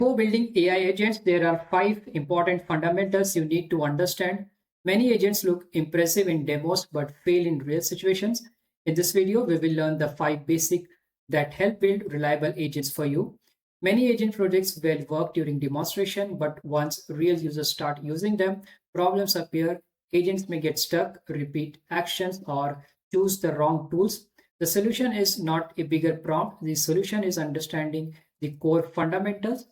For building AI agents, there are 5 important fundamentals you need to understand. Many agents look impressive in demos but fail in real situations. In this video, we will learn the 5 basic that help build reliable agents for you. Many agent projects will work during demonstration, but once real users start using them, problems appear. Agents may get stuck, repeat actions, or choose the wrong tools. The solution is not a bigger prompt. The solution is understanding the core fundamentals.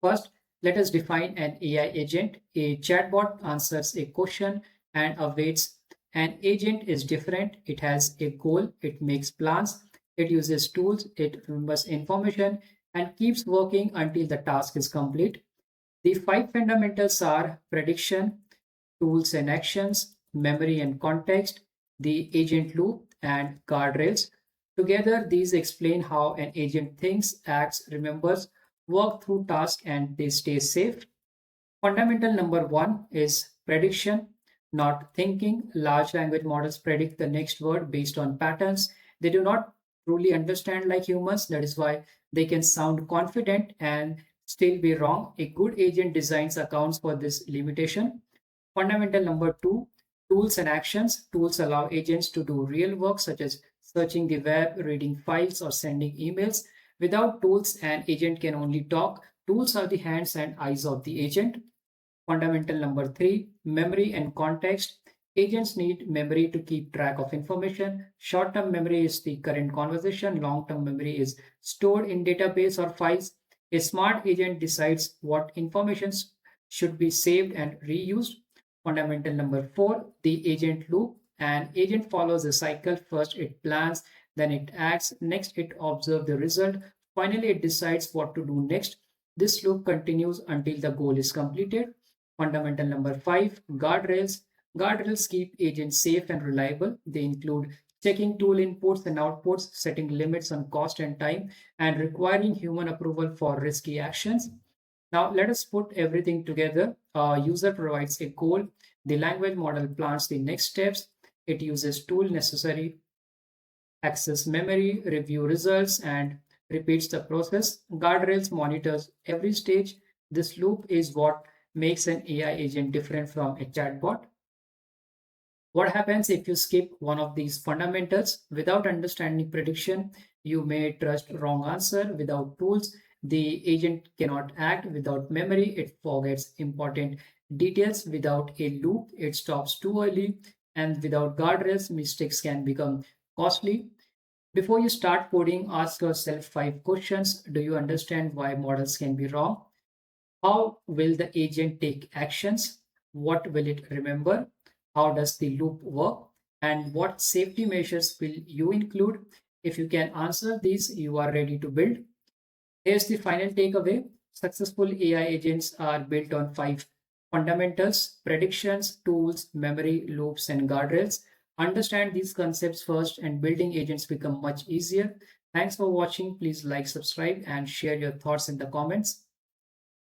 First, let us define an AI agent. A chatbot answers a question and awaits. An agent is different. It has a goal, it makes plans, it uses tools, it remembers information, and keeps working until the task is complete. The 5 fundamentals are prediction, tools and actions, memory and context, the agent loop, and guardrails. Together, these explain how an agent thinks, acts, remembers, work through tasks, and they stay safe. Fundamental number 1 is prediction, not thinking. Large language models predict the next word based on patterns. They do not truly understand like humans. That is why they can sound confident and still be wrong. A good agent designs accounts for this limitation. Fundamental number 2, tools and actions. Tools allow agents to do real work such as searching the web, reading files, or sending emails. Without tools, an agent can only talk. Tools are the hands and eyes of the agent. Fundamental number 3, memory and context. Agents need memory to keep track of information. Short-term memory is the current conversation. Long-term memory is stored in database or files. A smart agent decides what information should be saved and reused. Fundamental number 4, the agent loop. An agent follows a cycle. First, it plans, then it acts, next it observes the result, finally it decides what to do next. This loop continues until the goal is completed. Fundamental number 5, guardrails. Guardrails keep agents safe and reliable. They include checking tool inputs and outputs, setting limits on cost and time, and requiring human approval for risky actions. Now let us put everything together. A user provides a goal. The language model plans the next steps. It uses tool necessary, access memory, review results, and repeats the process. Guardrails monitors every stage. This loop is what makes an AI agent different from a chatbot. What happens if you skip one of these fundamentals? Without understanding prediction, you may trust wrong answer. Without tools, the agent cannot act. Without memory, it forgets important details. Without a loop, it stops too early. And without guardrails, mistakes can become costly. Before you start coding, ask yourself 5 questions. Do you understand why models can be wrong? How will the agent take actions? What will it remember? How does the loop work? And what safety measures will you include? If you can answer these, you are ready to build. Here's the final takeaway. Successful AI agents are built on 5 fundamentals: predictions, tools, memory, loops, and guardrails. Understand these concepts first and building agents become much easier. Thanks for watching. Please like, subscribe, and share your thoughts in the comments.